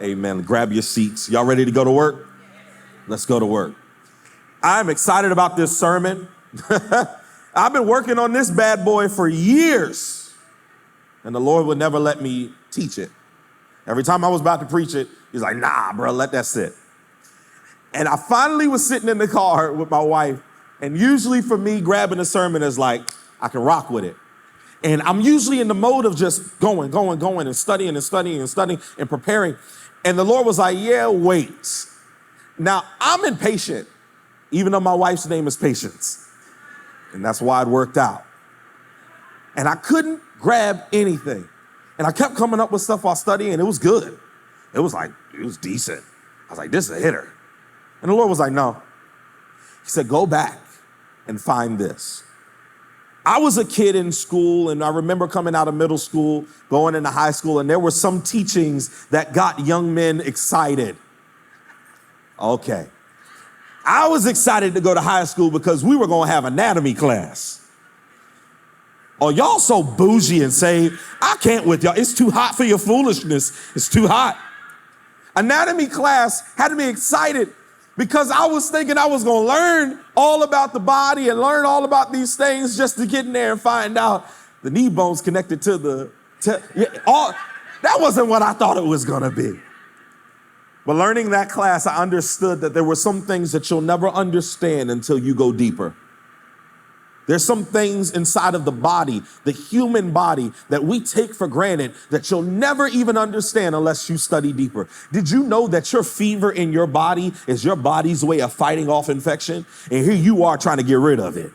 Amen. Grab your seats. Y'all ready to go to work? Let's go to work. I'm excited about this sermon. I've been working on this bad boy for years, and the Lord would never let me teach it. Every time I was about to preach it, he's like, nah, bro, let that sit. And I finally was sitting in the car with my wife, and usually for me, grabbing a sermon is like, I can rock with it. And I'm usually in the mode of just going and studying and preparing. And the Lord was like, yeah, wait. Now, I'm impatient, even though my wife's name is Patience. And that's why it worked out. And I couldn't grab anything. And I kept coming up with stuff while studying, and it was good. It was decent. I was like, this is a hitter. And the Lord was like, no. He said, go back and find this. I was a kid in school, and I remember coming out of middle school, going into high school, and there were some teachings that got young men excited. Okay. I was excited to go to high school because we were going to have anatomy class. Oh, y'all so bougie and saved. I can't with y'all. It's too hot for your foolishness. It's too hot. Anatomy class had me excited because I was thinking I was going to learn all about the body and learn all about these things just to get in there and find out the knee bone's connected to that wasn't what I thought it was going to be. But learning that class, I understood that there were some things that you'll never understand until you go deeper. There's some things inside of the body, the human body, that we take for granted that you'll never even understand unless you study deeper. Did you know that your fever in your body is your body's way of fighting off infection? And here you are trying to get rid of it.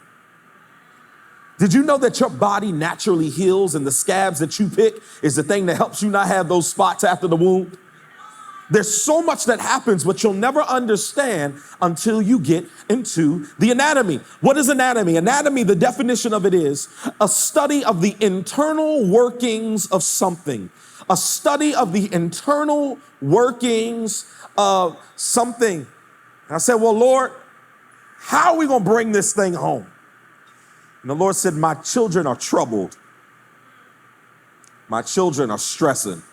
Did you know that your body naturally heals and the scabs that you pick is the thing that helps you not have those spots after the wound? There's so much that happens, but you'll never understand until you get into the anatomy. What is anatomy? Anatomy, the definition of it is a study of the internal workings of something. A study of the internal workings of something. And I said, well, Lord, how are we going to bring this thing home? And the Lord said, my children are troubled. My children are stressing.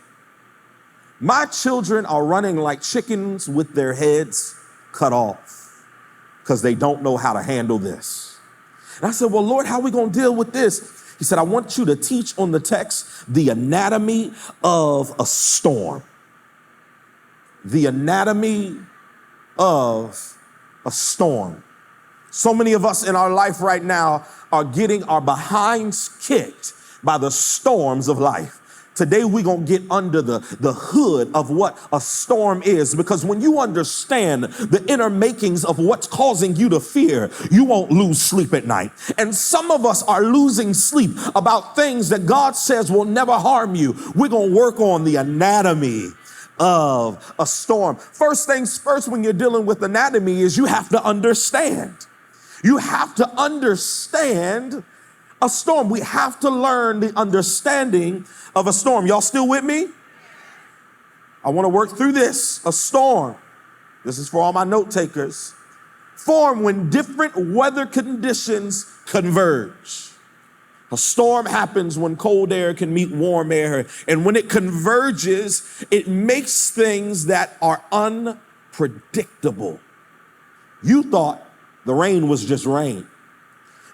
My children are running like chickens with their heads cut off because they don't know how to handle this. And I said, well, Lord, how are we going to deal with this? He said, I want you to teach on the text the anatomy of a storm. The anatomy of a storm. So many of us in our life right now are getting our behinds kicked by the storms of life. Today, we're going to get under the hood of what a storm is, because when you understand the inner makings of what's causing you to fear, you won't lose sleep at night. And some of us are losing sleep about things that God says will never harm you. We're going to work on the anatomy of a storm. First things first, when you're dealing with anatomy, is you have to understand. You have to understand a storm. We have to learn the understanding of a storm. Y'all still with me? I want to work through this. A storm, this is for all my note takers, form when different weather conditions converge. A storm happens when cold air can meet warm air. And when it converges, it makes things that are unpredictable. You thought the rain was just rain.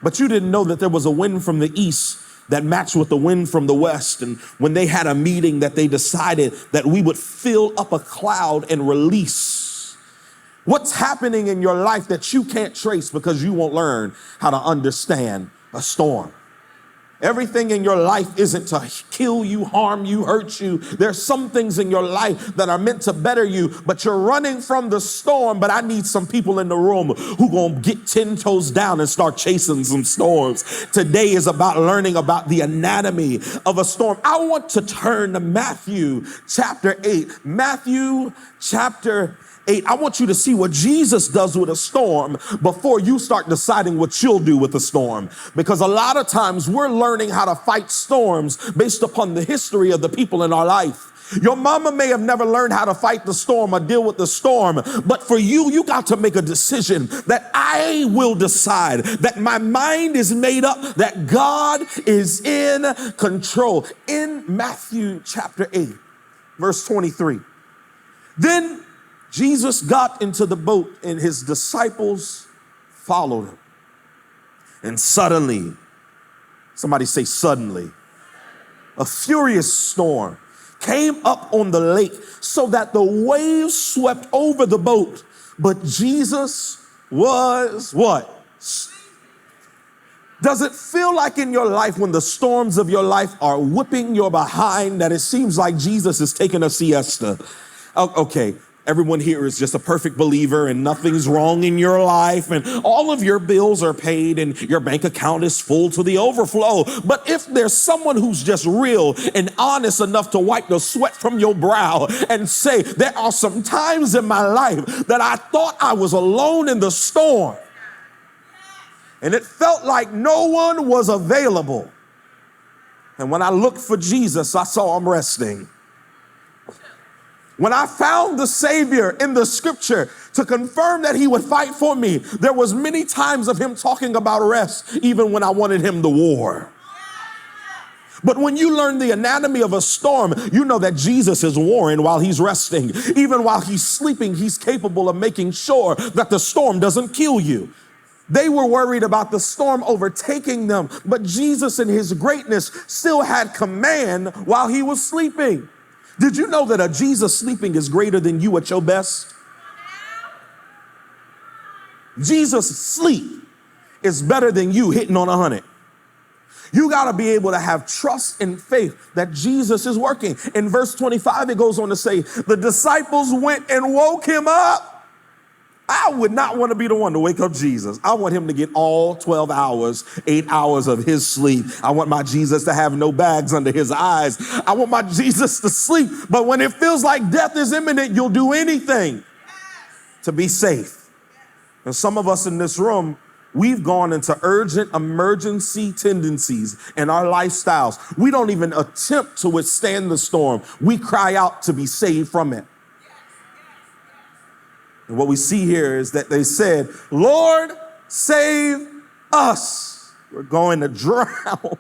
But you didn't know that there was a wind from the east that matched with the wind from the west. And when they had a meeting, that they decided that we would fill up a cloud and release. What's happening in your life that you can't trace because you won't learn how to understand a storm? Everything in your life isn't to kill you, harm you, hurt you. There's some things in your life that are meant to better you, but you're running from the storm. But I need some people in the room who gonna get 10 toes down and start chasing some storms. Today is about learning about the anatomy of a storm. I want to turn to Matthew chapter 8. Matthew chapter 8. I want you to see what Jesus does with a storm before you start deciding what you'll do with a storm. Because a lot of times we're learning how to fight storms based upon the history of the people in our life. Your mama may have never learned how to fight the storm or deal with the storm, but for you, you got to make a decision that I will decide, that my mind is made up, that God is in control. In Matthew chapter 8, verse 23. Then Jesus got into the boat and his disciples followed him. And suddenly, somebody say suddenly, a furious storm came up on the lake so that the waves swept over the boat. But Jesus was what? Does it feel like in your life when the storms of your life are whipping your behind that it seems like Jesus is taking a siesta? Okay, everyone here is just a perfect believer and nothing's wrong in your life and all of your bills are paid and your bank account is full to the overflow. But if there's someone who's just real and honest enough to wipe the sweat from your brow and say, there are some times in my life that I thought I was alone in the storm. And it felt like no one was available. And when I looked for Jesus, I saw him resting. When I found the Savior in the scripture to confirm that he would fight for me, there was many times of him talking about rest, even when I wanted him to war. But when you learn the anatomy of a storm, you know that Jesus is warring while he's resting. Even while he's sleeping, he's capable of making sure that the storm doesn't kill you. They were worried about the storm overtaking them, but Jesus in his greatness still had command while he was sleeping. Did you know that a Jesus sleeping is greater than you at your best? Jesus sleep is better than you hitting on 100. You got to be able to have trust and faith that Jesus is working. In verse 25, it goes on to say, the disciples went and woke him up. I would not want to be the one to wake up Jesus. I want him to get all 12 hours, 8 hours of his sleep. I want my Jesus to have no bags under his eyes. I want my Jesus to sleep. But when it feels like death is imminent, you'll do anything to be safe. And some of us in this room, we've gone into urgent emergency tendencies in our lifestyles. We don't even attempt to withstand the storm. We cry out to be saved from it. And what we see here is that they said, Lord, save us. We're going to drown.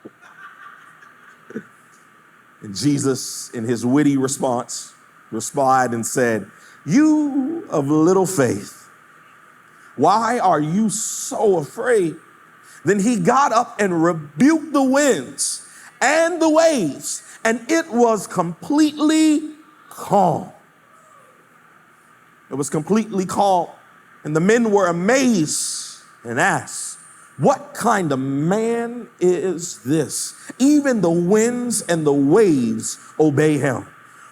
And Jesus, in his witty response, replied and said, you of little faith, why are you so afraid? Then he got up and rebuked the winds and the waves, and it was completely calm. It was completely calm. And the men were amazed and asked, what kind of man is this? Even the winds and the waves obey him.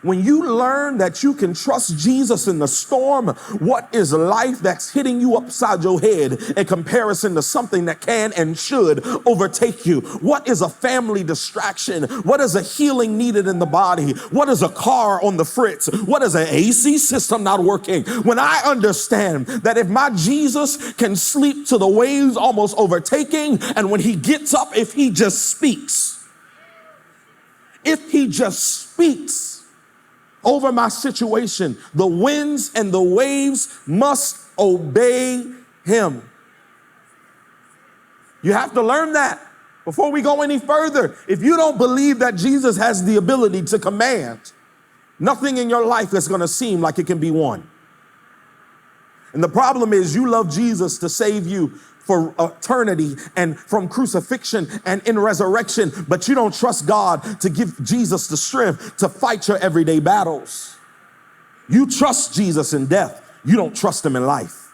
When you learn that you can trust Jesus in the storm, what is life that's hitting you upside your head in comparison to something that can and should overtake you? What is a family distraction? What is a healing needed in the body? What is a car on the fritz? What is an AC system not working? When I understand that if my Jesus can sleep to the waves almost overtaking, and when he gets up, if he just speaks over my situation, the winds and the waves must obey him. You have to learn that before we go any further. If you don't believe that Jesus has the ability to command, nothing in your life is going to seem like it can be won. And the problem is you love Jesus to save you for eternity and from crucifixion and in resurrection, but you don't trust God to give Jesus the strength to fight your everyday battles. You trust Jesus in death. You don't trust him in life.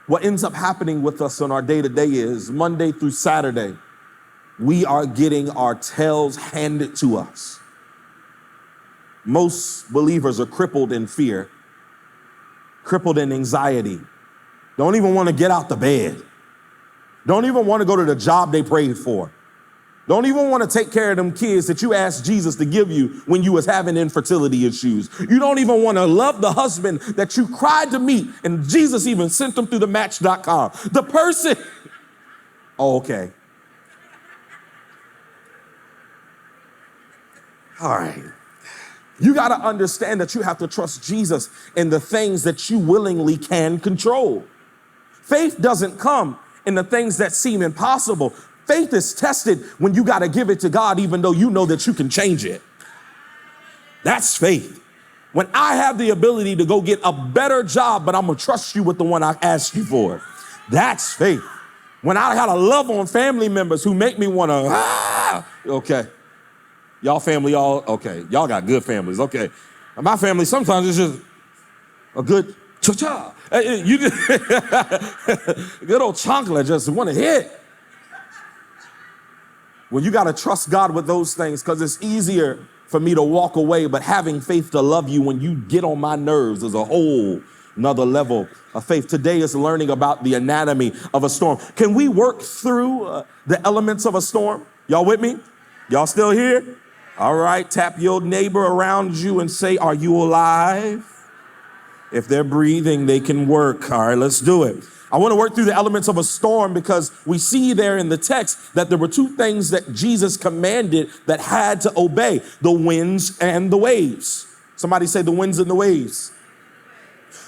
What ends up happening with us on our day-to-day is Monday through Saturday, we are getting our tails handed to us. Most believers are crippled in fear, crippled in anxiety. Don't even want to get out the bed. Don't even want to go to the job they prayed for. Don't even want to take care of them kids that you asked Jesus to give you when you was having infertility issues. You don't even want to love the husband that you cried to meet, and Jesus even sent them through the match.com. The person, oh, okay. All right. You got to understand that you have to trust Jesus in the things that you willingly can control. Faith doesn't come in the things that seem impossible. Faith is tested when you got to give it to God, even though you know that you can change it. That's faith. When I have the ability to go get a better job, but I'm gonna trust you with the one I asked you for. That's faith. When I gotta love on family members who make me wanna, okay. Y'all family, okay. Y'all got good families, okay. My family, sometimes it's just a good cha-cha. You just, good old chocolate just wanna hit. Well, you gotta trust God with those things because it's easier for me to walk away, but having faith to love you when you get on my nerves is a whole another level of faith. Today is learning about the anatomy of a storm. Can we work through the elements of a storm? Y'all with me? Y'all still here? All right, tap your neighbor around you and say, are you alive? If they're breathing, they can work. All right, let's do it. I want to work through the elements of a storm because we see there in the text that there were two things that Jesus commanded that had to obey: the winds and the waves. Somebody say the winds and the waves.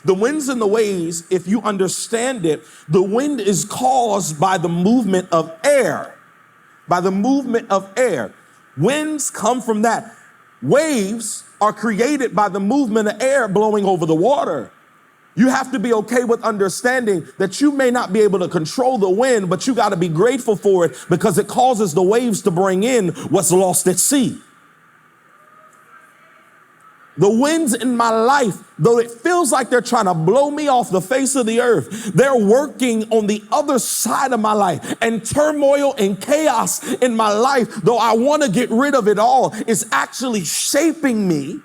The winds and the waves, if you understand it, the wind is caused by the movement of air. By the movement of air. Winds come from that. Waves are created by the movement of air blowing over the water. You have to be okay with understanding that you may not be able to control the wind, but you got to be grateful for it because it causes the waves to bring in what's lost at sea. The winds in my life, though it feels like they're trying to blow me off the face of the earth, they're working on the other side of my life. And turmoil and chaos in my life, though I want to get rid of it all, is actually shaping me,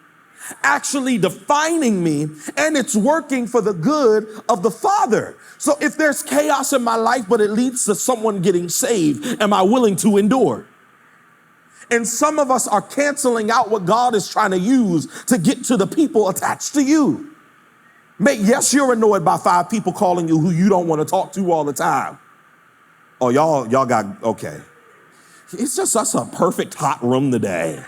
actually defining me, and it's working for the good of the Father. So if there's chaos in my life, but it leads to someone getting saved, am I willing to endure? And some of us are canceling out what God is trying to use to get to the people attached to you. Yes, you're annoyed by 5 people calling you who you don't want to talk to all the time. Oh, y'all got, okay. It's just us a perfect hot room today.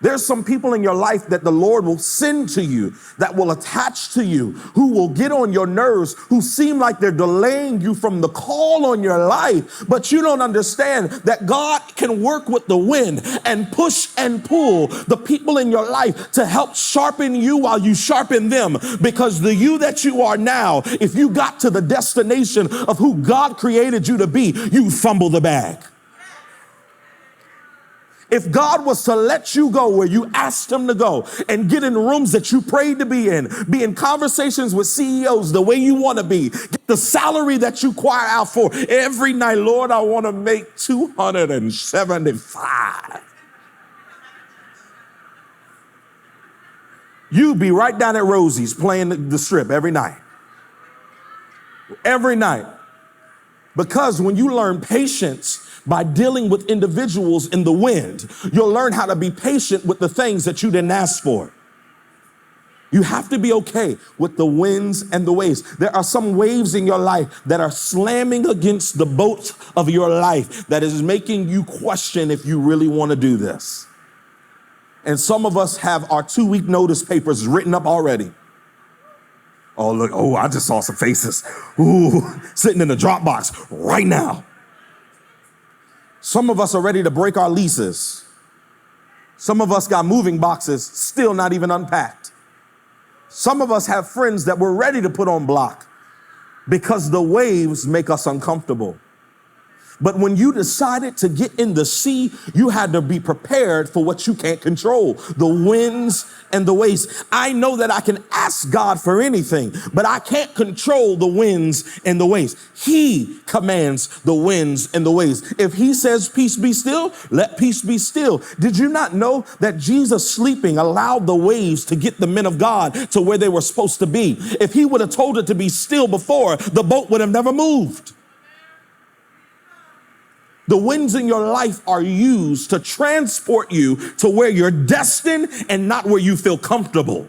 There's some people in your life that the Lord will send to you, that will attach to you, who will get on your nerves, who seem like they're delaying you from the call on your life. But you don't understand that God can work with the wind and push and pull the people in your life to help sharpen you while you sharpen them. Because the you that you are now, if you got to the destination of who God created you to be, you fumble the bag. If God was to let you go where you asked him to go and get in rooms that you prayed to be in conversations with CEOs the way you want to be, get the salary that you cry out for every night, Lord, I want to make 275. You'd be right down at Rosie's playing the strip every night. Every night. Because when you learn patience by dealing with individuals in the wind, you'll learn how to be patient with the things that you didn't ask for. You have to be okay with the winds and the waves. There are some waves in your life that are slamming against the boat of your life that is making you question if you really want to do this. And some of us have our 2-week notice papers written up already. Oh, look, I just saw some faces. Ooh, sitting in the Dropbox right now. Some of us are ready to break our leases. Some of us got moving boxes still not even unpacked. Some of us have friends that we're ready to put on block because the waves make us uncomfortable. But when you decided to get in the sea, you had to be prepared for what you can't control, the winds and the waves. I know that I can ask God for anything, but I can't control the winds and the waves. He commands the winds and the waves. If he says, peace be still, let peace be still. Did you not know that Jesus sleeping allowed the waves to get the men of God to where they were supposed to be? If he would have told it to be still before, the boat would have never moved. The winds in your life are used to transport you to where you're destined and not where you feel comfortable.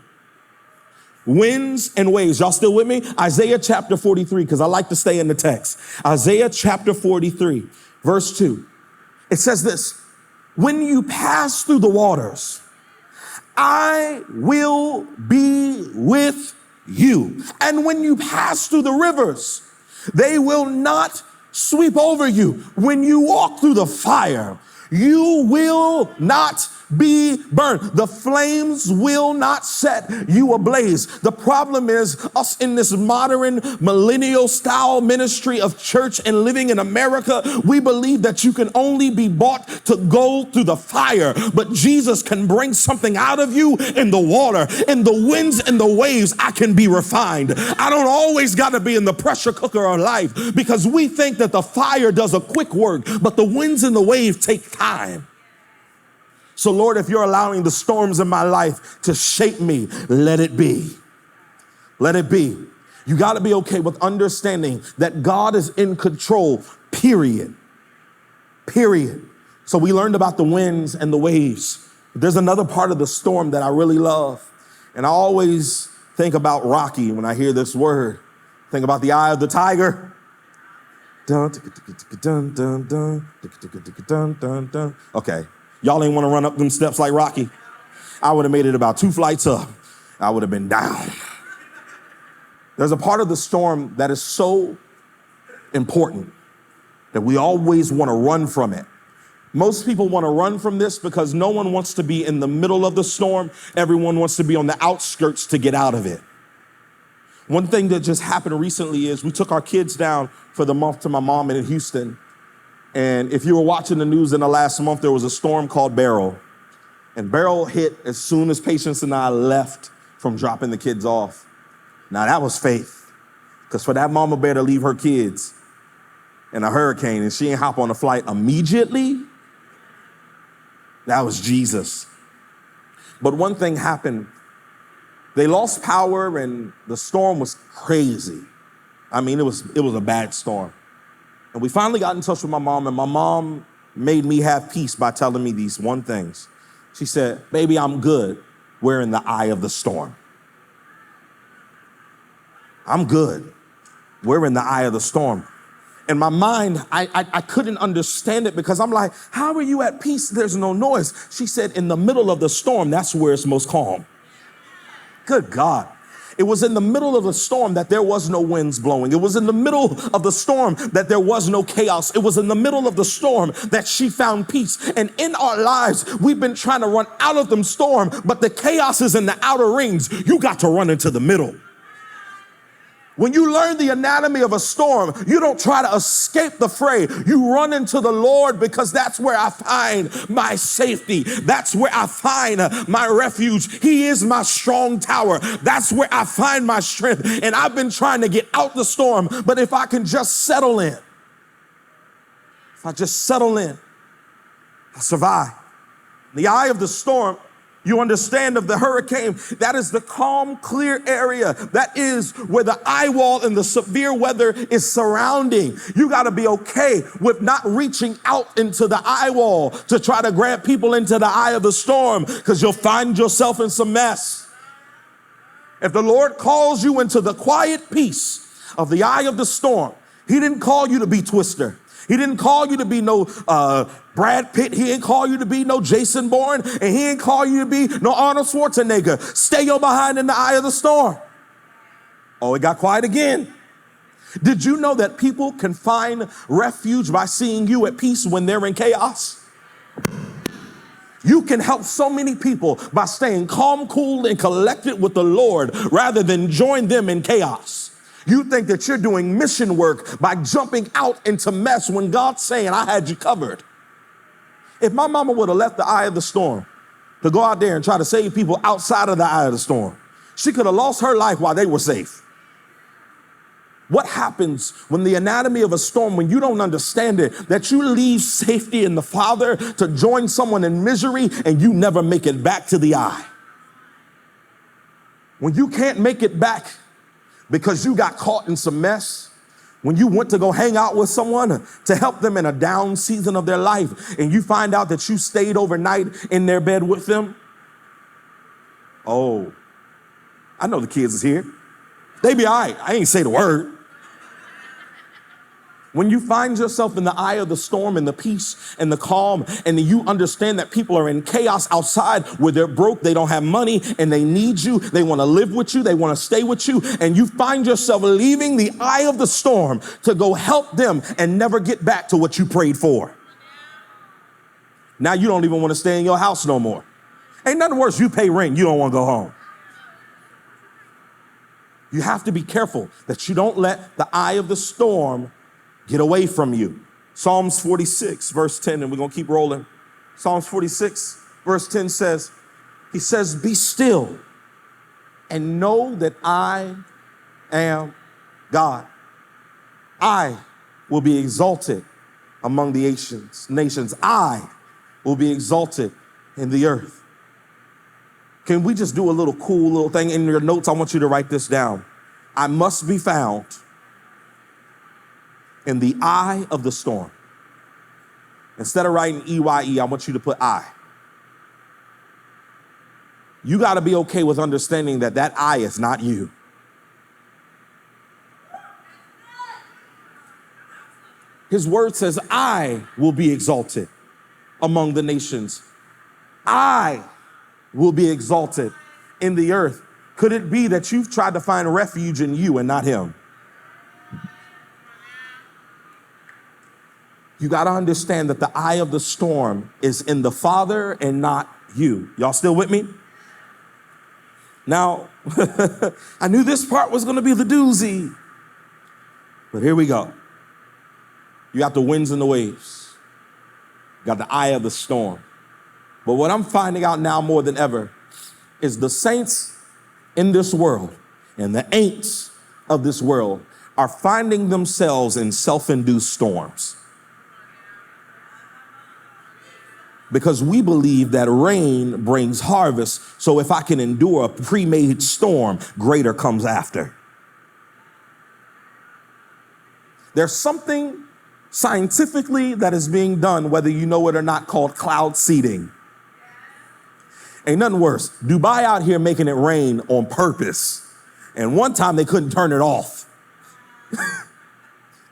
Winds and waves. Y'all still with me? Isaiah chapter 43, because I like to stay in the text. Isaiah chapter 43, verse 2. It says this: when you pass through the waters, I will be with you. And when you pass through the rivers, they will not sweep over you. When you walk through the fire, you will not be burned. The flames will not set you ablaze. The problem is us in this modern millennial style ministry of church and living in America, we believe that you can only be bought to go through the fire, but Jesus can bring something out of you in the water, in the winds and the waves. I can be refined. I don't always got to be in the pressure cooker of life, because we think that the fire does a quick work, but the winds and the waves take time. So Lord, if you're allowing the storms in my life to shape me, let it be. Let it be. You got to be okay with understanding that God is in control, period. Period. So we learned about the winds and the waves. There's another part of the storm that I really love. And I always think about Rocky when I hear this word. Think about the eye of the tiger. Okay. Y'all ain't want to run up them steps like Rocky. I would have made it about 2 flights up. I would have been down. There's a part of the storm that is so important that we always want to run from it. Most people want to run from this because no one wants to be in the middle of the storm. Everyone wants to be on the outskirts to get out of it. One thing that just happened recently is we took our kids down for the month to my mom in Houston. And if you were watching the news in the last month, there was a storm called Beryl. And Beryl hit as soon as Patience and I left from dropping the kids off. Now that was faith. Because for that mama bear to leave her kids in a hurricane and she ain't hop on a flight immediately, that was Jesus. But one thing happened. They lost power and the storm was crazy. I mean, it was a bad storm. And we finally got in touch with my mom, and my mom made me have peace by telling me these one things. She said, baby, I'm good. We're in the eye of the storm. I'm good. We're in the eye of the storm. In my mind, I couldn't understand it because I'm like, how are you at peace? There's no noise. She said, in the middle of the storm, that's where it's most calm. Good God. It was in the middle of the storm that there was no winds blowing. It was in the middle of the storm that there was no chaos. It was in the middle of the storm that she found peace. And in our lives, we've been trying to run out of the storm, but the chaos is in the outer rings. You got to run into the middle. When you learn the anatomy of a storm, you don't try to escape the fray. You run into the Lord because that's where I find my safety. That's where I find my refuge. He is my strong tower. That's where I find my strength. And I've been trying to get out the storm, but if I can just settle in, I'll survive. The eye of the storm, you understand, of the hurricane, that is the calm, clear area. That is where the eye wall and the severe weather is surrounding. You got to be okay with not reaching out into the eye wall to try to grab people into the eye of the storm, because you'll find yourself in some mess. If the Lord calls you into the quiet peace of the eye of the storm, he didn't call you to be Twister. He didn't call you to be no Brad Pitt. He didn't call you to be no Jason Bourne. And he didn't call you to be no Arnold Schwarzenegger. Stay your behind in the eye of the storm. Oh, it got quiet again. Did you know that people can find refuge by seeing you at peace when they're in chaos? You can help so many people by staying calm, cool, and collected with the Lord rather than join them in chaos. You think that you're doing mission work by jumping out into mess when God's saying, I had you covered. If my mama would have left the eye of the storm to go out there and try to save people outside of the eye of the storm, she could have lost her life while they were safe. What happens when the anatomy of a storm, when you don't understand it, that you leave safety in the Father to join someone in misery and you never make it back to the eye? When you can't make it back because you got caught in some mess, when you went to go hang out with someone to help them in a down season of their life, and you find out that you stayed overnight in their bed with them. Oh, I know the kids is here. They be all right. I ain't say the word. When you find yourself in the eye of the storm and the peace and the calm, and you understand that people are in chaos outside where they're broke, they don't have money, and they need you, they want to live with you, they want to stay with you, and you find yourself leaving the eye of the storm to go help them and never get back to what you prayed for. Now you don't even want to stay in your house no more. Ain't nothing worse. You pay rent, you don't want to go home. You have to be careful that you don't let the eye of the storm get away from you. Psalms 46, verse 10, and we're going to keep rolling. Psalms 46, verse 10 says, he says, be still and know that I am God. I will be exalted among the nations. I will be exalted in the earth. Can we just do a little cool little thing in your notes? I want you to write this down. I must be found in the eye of the storm. Instead of writing EYE, I want you to put I. You got to be okay with understanding that that I is not you. His word says, I will be exalted among the nations. I will be exalted in the earth. Could it be that you've tried to find refuge in you and not him? You got to understand that the eye of the storm is in the Father and not you. Y'all still with me? Now, I knew this part was going to be the doozy, but here we go. You got the winds and the waves. You got the eye of the storm. But what I'm finding out now more than ever is the saints in this world and the ain'ts of this world are finding themselves in self-induced storms. Because we believe that rain brings harvest, so if I can endure a pre-made storm, greater comes after. There's something scientifically that is being done, whether you know it or not, called cloud seeding. Ain't nothing worse. Dubai out here making it rain on purpose. And one time they couldn't turn it off.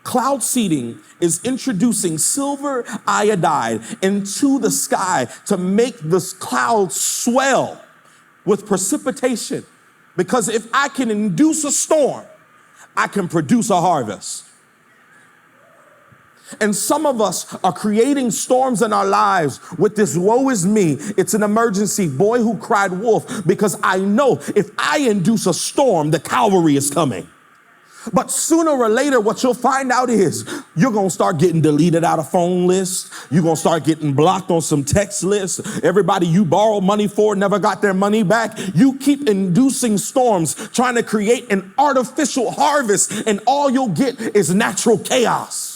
Cloud seeding is introducing silver iodide into the sky to make this cloud swell with precipitation. Because if I can induce a storm, I can produce a harvest. And some of us are creating storms in our lives with this woe is me. It's an emergency. Boy who cried wolf, because I know if I induce a storm, the cavalry is coming. But sooner or later, what you'll find out is you're going to start getting deleted out of phone lists. You're going to start getting blocked on some text lists. Everybody you borrowed money for never got their money back. You keep inducing storms, trying to create an artificial harvest, and all you'll get is natural chaos.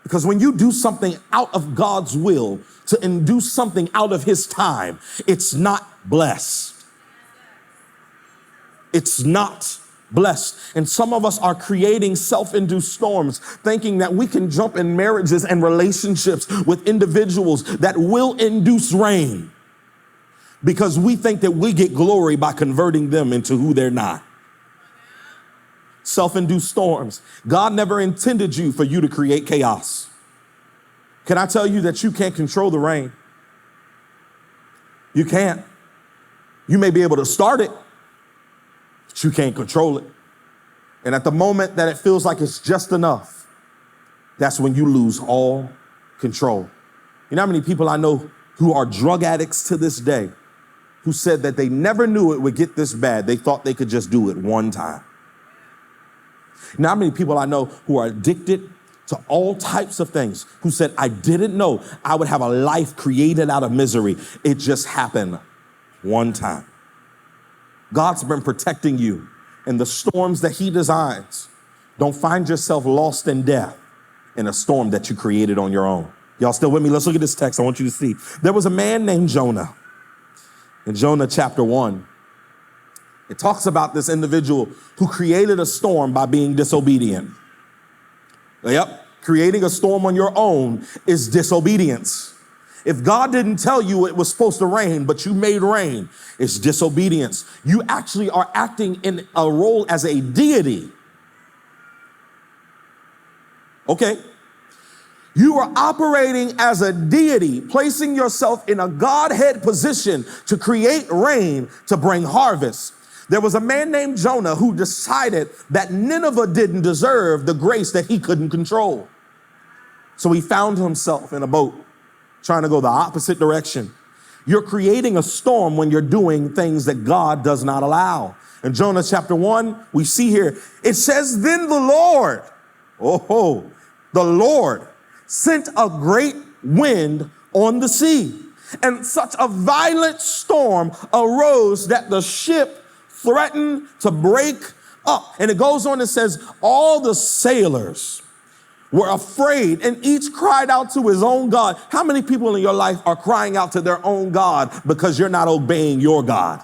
Because when you do something out of God's will to induce something out of his time, it's not blessed. It's not blessed. And some of us are creating self-induced storms, thinking that we can jump in marriages and relationships with individuals that will induce rain because we think that we get glory by converting them into who they're not. Self-induced storms. God never intended for you to create chaos. Can I tell you that you can't control the rain? You can't. You may be able to start it, but you can't control it. And at the moment that it feels like it's just enough, that's when you lose all control. You know how many people I know who are drug addicts to this day who said that they never knew it would get this bad. They thought they could just do it one time. You know how many people I know who are addicted to all types of things who said, I didn't know I would have a life created out of misery. It just happened one time. God's been protecting you in the storms that he designs. Don't find yourself lost in death in a storm that you created on your own. Y'all still with me? Let's look at this text. I want you to see. There was a man named Jonah. In Jonah chapter 1, it talks about this individual who created a storm by being disobedient. Yep, creating a storm on your own is disobedience. If God didn't tell you it was supposed to rain, but you made rain, it's disobedience. You actually are acting in a role as a deity. Okay. You are operating as a deity, placing yourself in a Godhead position to create rain, to bring harvest. There was a man named Jonah who decided that Nineveh didn't deserve the grace that he couldn't control. So he found himself in a boat trying to go the opposite direction. You're creating a storm when you're doing things that God does not allow. In Jonah chapter 1, we see here, it says, then the Lord, the Lord sent a great wind on the sea, and such a violent storm arose that the ship threatened to break up. And it goes on and says, all the sailors were afraid, and each cried out to his own God. How many people in your life are crying out to their own God because you're not obeying your God?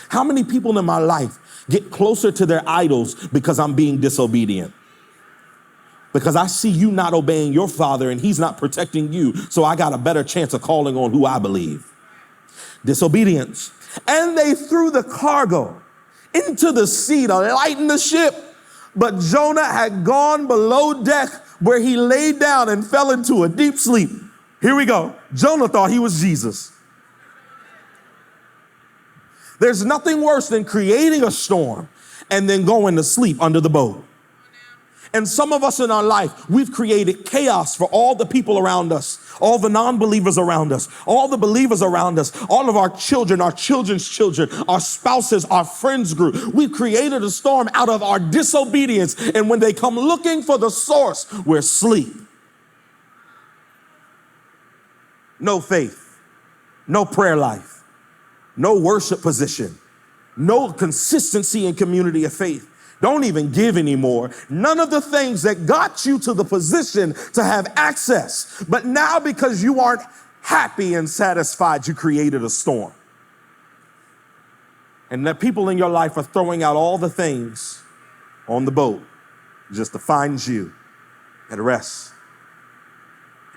How many people in my life get closer to their idols because I'm being disobedient? Because I see you not obeying your father and he's not protecting you, so I got a better chance of calling on who I believe. Disobedience. And they threw the cargo into the sea to lighten the ship. But Jonah had gone below deck where he laid down and fell into a deep sleep. Here we go. Jonah thought he was Jesus. There's nothing worse than creating a storm and then going to sleep under the boat. And some of us in our life, we've created chaos for all the people around us, all the non-believers around us, all the believers around us, all of our children, our children's children, our spouses, our friends group. We've created a storm out of our disobedience. And when they come looking for the source, we're asleep. No faith, no prayer life, no worship position, no consistency in community of faith. Don't even give anymore. None of the things that got you to the position to have access. But now because you aren't happy and satisfied, you created a storm. And that people in your life are throwing out all the things on the boat just to find you at rest.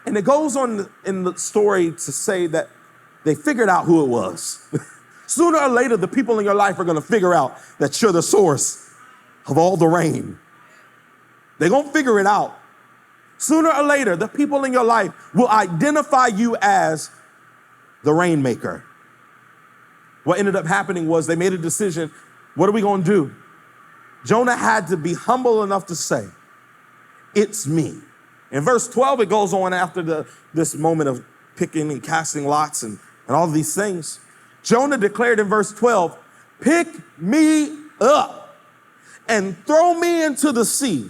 And it goes on in the story to say that they figured out who it was. Sooner or later, the people in your life are going to figure out that you're the source of all the rain. They're going to figure it out. Sooner or later, the people in your life will identify you as the rainmaker. What ended up happening was they made a decision. What are we going to do? Jonah had to be humble enough to say, it's me. In verse 12, it goes on after this moment of picking and casting lots and all of these things. Jonah declared in verse 12, pick me up and throw me into the sea,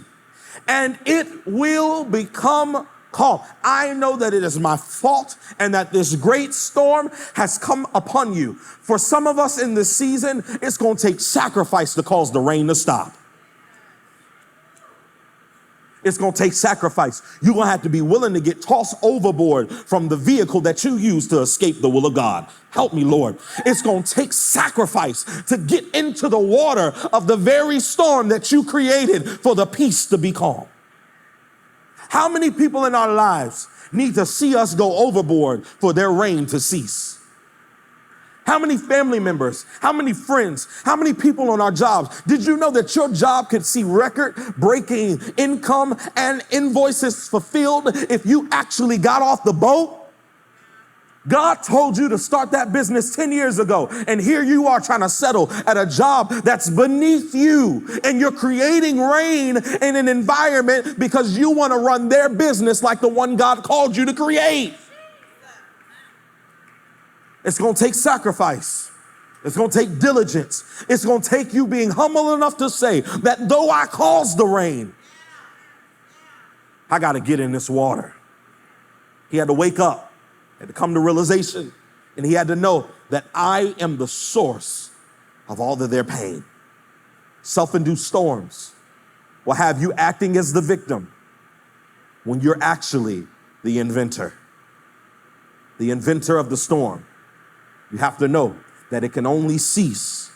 and it will become calm. I know that it is my fault and that this great storm has come upon you. For some of us in this season, it's going to take sacrifice to cause the rain to stop. It's going to take sacrifice. You're going to have to be willing to get tossed overboard from the vehicle that you use to escape the will of God. Help me, Lord. It's going to take sacrifice to get into the water of the very storm that you created for the peace to be calm. How many people in our lives need to see us go overboard for their rain to cease? How many family members, how many friends, how many people on our jobs? Did you know that your job could see record-breaking income and invoices fulfilled if you actually got off the boat? God told you to start that business 10 years ago, and here you are trying to settle at a job that's beneath you, and you're creating rain in an environment because you want to run their business like the one God called you to create. It's going to take sacrifice. It's going to take diligence. It's going to take you being humble enough to say that though I caused the rain, I got to get in this water. He had to wake up, had to come to realization, and he had to know that I am the source of all of their pain. Self-induced storms will have you acting as the victim when you're actually the inventor of the storm. You have to know that it can only cease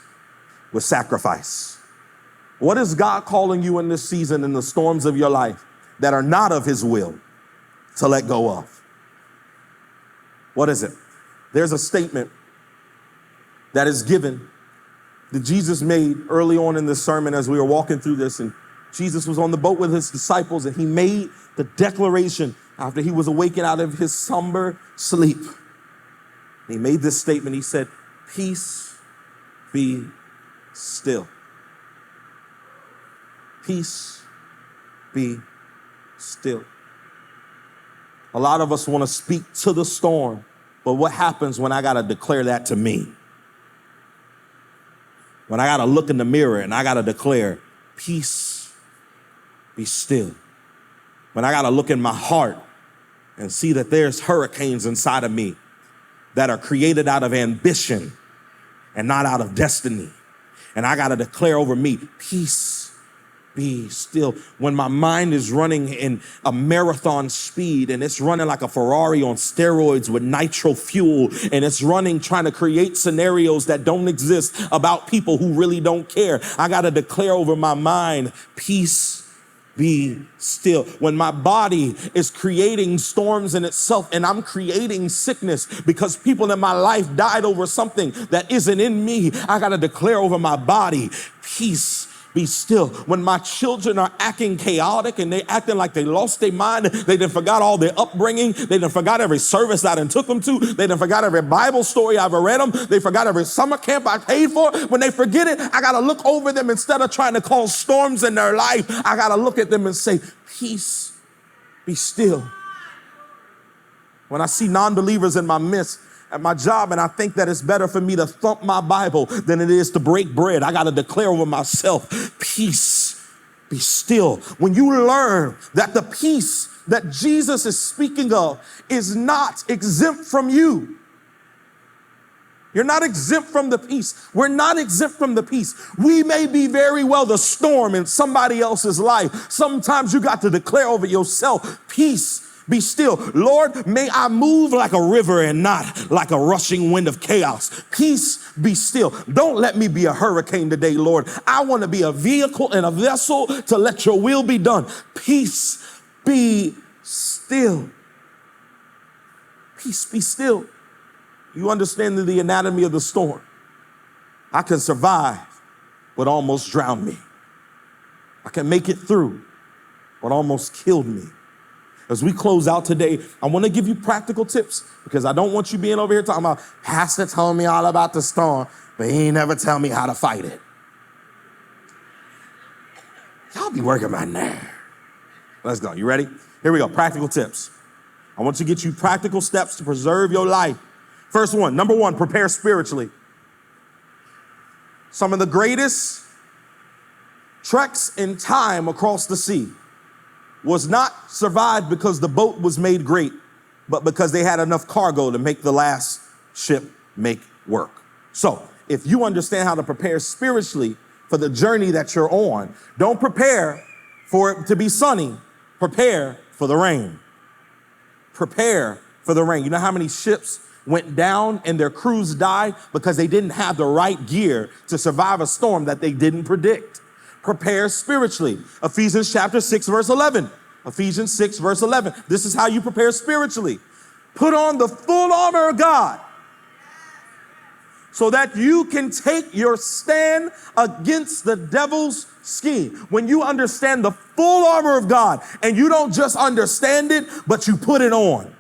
with sacrifice. What is God calling you in this season in the storms of your life that are not of his will to let go of? What is it? There's a statement that is given that Jesus made early on in this sermon as we were walking through this, and Jesus was on the boat with his disciples, and he made the declaration after he was awakened out of his somber sleep. He made this statement. He said, peace be still. Peace be still. A lot of us want to speak to the storm, but what happens when I got to declare that to me? When I got to look in the mirror and I got to declare, peace, be still. When I got to look in my heart and see that there's hurricanes inside of me that are created out of ambition and not out of destiny. And I got to declare over me, peace, be still. When my mind is running in a marathon speed and it's running like a Ferrari on steroids with nitro fuel, and it's running trying to create scenarios that don't exist about people who really don't care, I got to declare over my mind, peace, be still. When my body is creating storms in itself and I'm creating sickness because people in my life died over something that isn't in me, I got to declare over my body, peace, be still. When my children are acting chaotic and they acting like they lost their mind, they done forgot all their upbringing, they done forgot every service I done took them to, they done forgot every Bible story I've read them, they forgot every summer camp I paid for. When they forget it, I gotta look over them. Instead of trying to cause storms in their life, I gotta look at them and say, peace, be still. When I see non-believers in my midst, at my job, and I think that it's better for me to thump my Bible than it is to break bread, I got to declare over myself, peace, be still. When you learn that the peace that Jesus is speaking of is not exempt from you. You're not exempt from the peace. We're not exempt from the peace. We may be very well the storm in somebody else's life. Sometimes you got to declare over yourself, peace, be still. Lord, may I move like a river and not like a rushing wind of chaos. Peace, be still. Don't let me be a hurricane today, Lord. I want to be a vehicle and a vessel to let your will be done. Peace, be still. Peace, be still. You understand the anatomy of the storm. I can survive what almost drowned me. I can make it through what almost killed me. As we close out today, I want to give you practical tips because I don't want you being over here talking about, Pastor told me all about the storm, but he ain't never tell me how to fight it. Y'all be working my nerve. Let's go. You ready? Here we go. Practical tips. I want to get you practical steps to preserve your life. First one, number one, prepare spiritually. Some of the greatest treks in time across the sea was not survived because the boat was made great, but because they had enough cargo to make the last ship make work. So if you understand how to prepare spiritually for the journey that you're on, don't prepare for it to be sunny. Prepare for the rain. Prepare for the rain. You know how many ships went down and their crews died because they didn't have the right gear to survive a storm that they didn't predict? Prepare spiritually. Ephesians chapter 6, verse 11. Ephesians 6, verse 11. This is how you prepare spiritually. Put on the full armor of God so that you can take your stand against the devil's scheme. When you understand the full armor of God and you don't just understand it, but you put it on.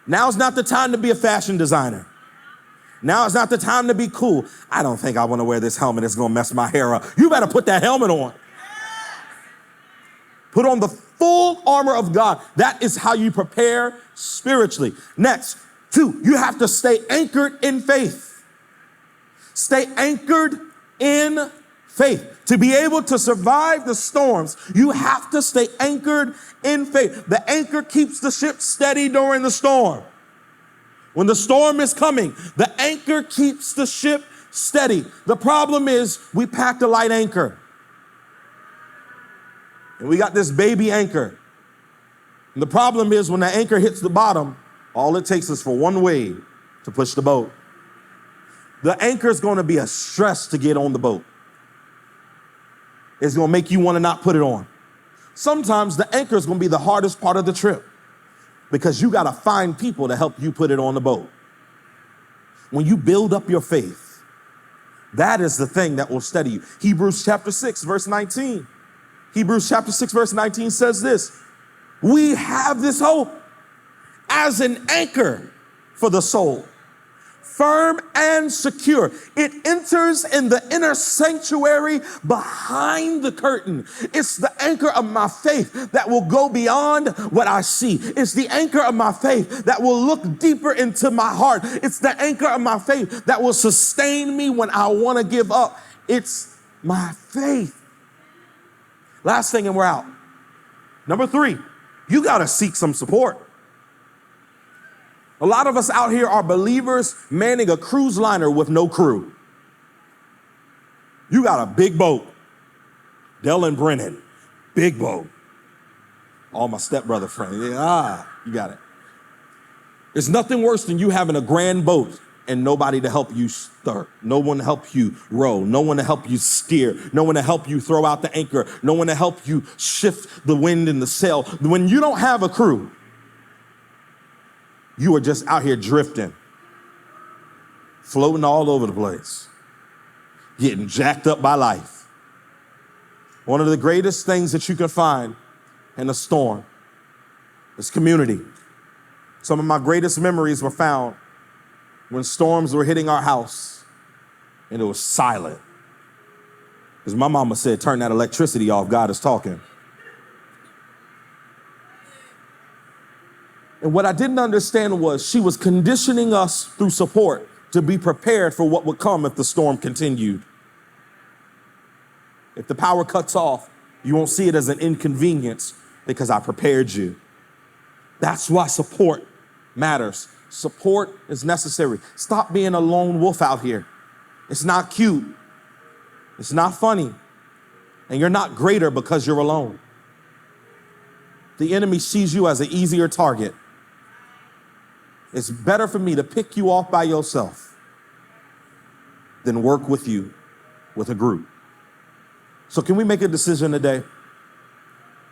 Now's not the time to be a fashion designer. Now is not the time to be cool. I don't think I want to wear this helmet. It's going to mess my hair up. You better put that helmet on. Put on the full armor of God. That is how you prepare spiritually. Next, 2, you have to stay anchored in faith. Stay anchored in faith. To be able to survive the storms, you have to stay anchored in faith. The anchor keeps the ship steady during the storm. When the storm is coming, the anchor keeps the ship steady. The problem is we packed a light anchor. And we got this baby anchor. And the problem is when the anchor hits the bottom, all it takes is for one wave to push the boat. The anchor is going to be a stress to get on the boat. It's going to make you want to not put it on. Sometimes the anchor is going to be the hardest part of the trip, because you got to find people to help you put it on the boat. When you build up your faith, that is the thing that will steady you. Hebrews chapter 6, verse 19. Hebrews chapter 6, verse 19 says this: we have this hope as an anchor for the soul. firm and secure. It enters in the inner sanctuary behind the curtain. It's the anchor of my faith that will go beyond what I see. It's the anchor of my faith that will look deeper into my heart. It's the anchor of my faith that will sustain me when I want to give up. It's my faith. Last thing, and we're out. Number 3, you got to seek some support. A lot of us out here are believers manning a cruise liner with no crew. You got a big boat. Dell and Brennan, big boat. All my stepbrother friends. Yeah, you got it. There's nothing worse than you having a grand boat and nobody to help you stir. No one to help you row. No one to help you steer. No one to help you throw out the anchor. No one to help you shift the wind and the sail. When you don't have a crew, you are just out here drifting, floating all over the place, getting jacked up by life. One of the greatest things that you can find in a storm is community. Some of my greatest memories were found when storms were hitting our house and it was silent. Because my mama said, turn that electricity off, God is talking. And what I didn't understand was she was conditioning us through support to be prepared for what would come if the storm continued. If the power cuts off, you won't see it as an inconvenience because I prepared you. That's why support matters. Support is necessary. Stop being a lone wolf out here. It's not cute. It's not funny. And you're not greater because you're alone. The enemy sees you as an easier target. It's better for me to pick you off by yourself than work with you with a group. So can we make a decision today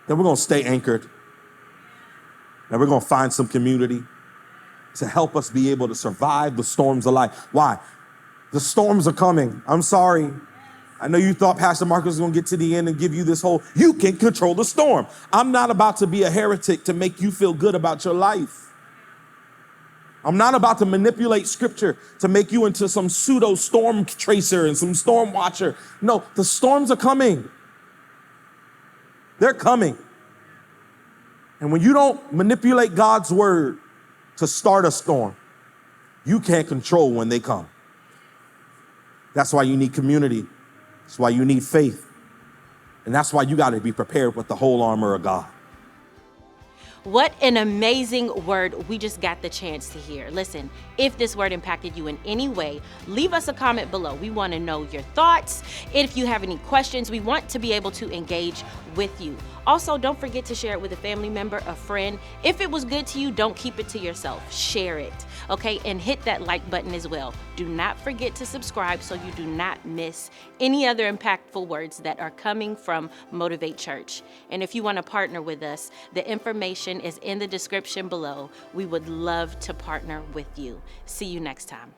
that we're going to stay anchored, that we're going to find some community to help us be able to survive the storms of life? Why? The storms are coming. I'm sorry. I know you thought Pastor Marcus was going to get to the end and give you this whole, you can control the storm. I'm not about to be a heretic to make you feel good about your life. I'm not about to manipulate scripture to make you into some pseudo storm tracer and some storm watcher. No, the storms are coming. They're coming. And when you don't manipulate God's word to start a storm, you can't control when they come. That's why you need community. That's why you need faith. And that's why you got to be prepared with the whole armor of God. What an amazing word we just got the chance to hear. Listen, if this word impacted you in any way, leave us a comment below. We want to know your thoughts. If you have any questions, we want to be able to engage with you. Also, don't forget to share it with a family member, a friend. If it was good to you, don't keep it to yourself. Share it, okay? And hit that like button as well. Do not forget to subscribe so you do not miss any other impactful words that are coming from Motivate Church. And if you want to partner with us, the information is in the description below. We would love to partner with you. See you next time.